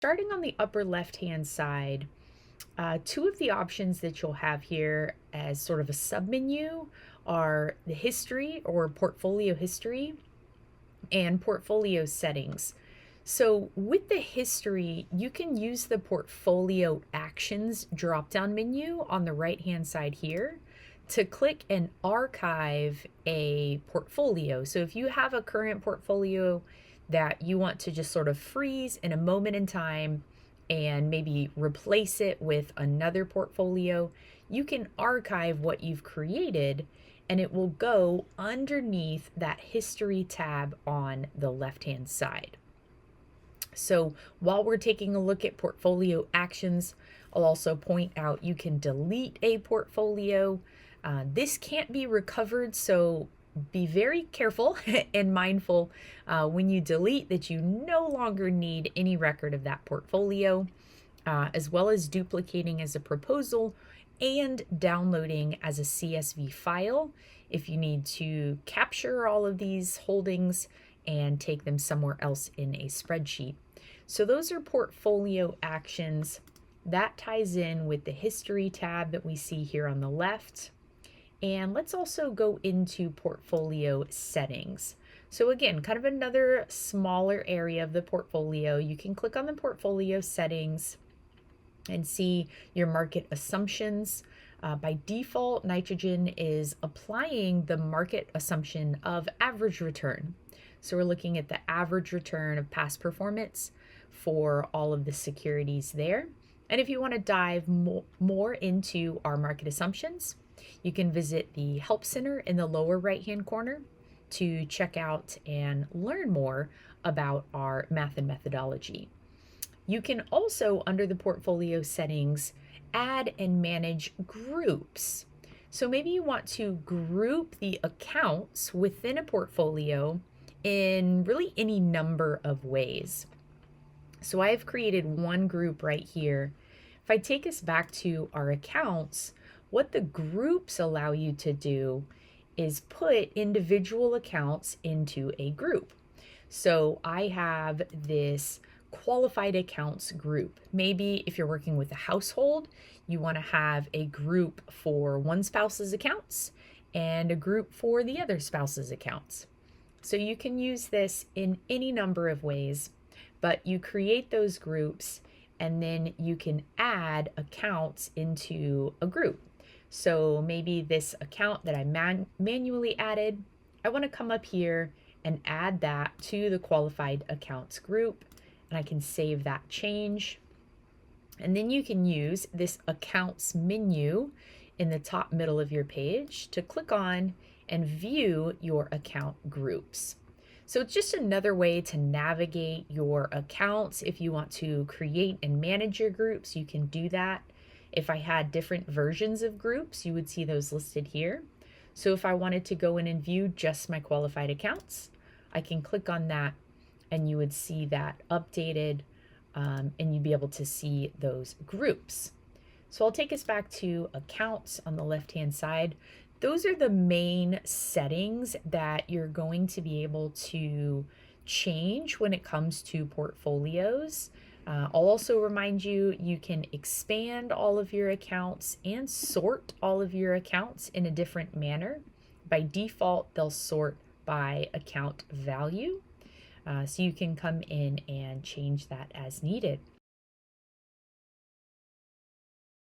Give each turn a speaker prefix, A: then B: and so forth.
A: Starting on the upper left-hand side, two of the options that you'll have here as sort of a submenu are the history or portfolio history and portfolio settings. So with the history, you can use the portfolio actions drop-down menu on the right-hand side here to click and archive a portfolio. So if you have a current portfolio that you want to just sort of freeze in a moment in time and maybe replace it with another portfolio, you can archive what you've created and it will go underneath that history tab on the left-hand side. So while we're taking a look at portfolio actions, I'll also point out you can delete a portfolio. This can't be recovered, so be very careful and mindful when you delete that you no longer need any record of that portfolio, as well as duplicating as a proposal and downloading as a CSV file if you need to capture all of these holdings and take them somewhere else in a spreadsheet. So those are portfolio actions. That ties in with the history tab that we see here on the left. And let's also go into portfolio settings. So again, kind of another smaller area of the portfolio. You can click on the portfolio settings and see your market assumptions. By default, Nitrogen is applying the market assumption of average return. So we're looking at the average return of past performance for all of the securities there. And if you want to dive more into our market assumptions, you can visit the Help Center in the lower right-hand corner to check out and learn more about our math and methodology. You can also, under the portfolio settings, add and manage groups. So maybe you want to group the accounts within a portfolio in really any number of ways. So I've created one group right here. If I take us back to our accounts, what the groups allow you to do is put individual accounts into a group. So I have this qualified accounts group. Maybe if you're working with a household, you want to have a group for one spouse's accounts and a group for the other spouse's accounts. So you can use this in any number of ways, but you create those groups and then you can add accounts into a group. So maybe this account that I manually added, I want to come up here and add that to the qualified accounts group, and I can save that change. And then you can use this accounts menu in the top middle of your page to click on and view your account groups. So it's just another way to navigate your accounts. If you want to create and manage your groups, you can do that. If I had different versions of groups, you would see those listed here. So if I wanted to go in and view just my qualified accounts, I can click on that and you would see that updated and you'd be able to see those groups. So I'll take us back to accounts on the left-hand side. Those are the main settings that you're going to be able to change when it comes to portfolios. I'll also remind you, you can expand all of your accounts and sort all of your accounts in a different manner. By default, they'll sort by account value. So you can come in and change that as needed.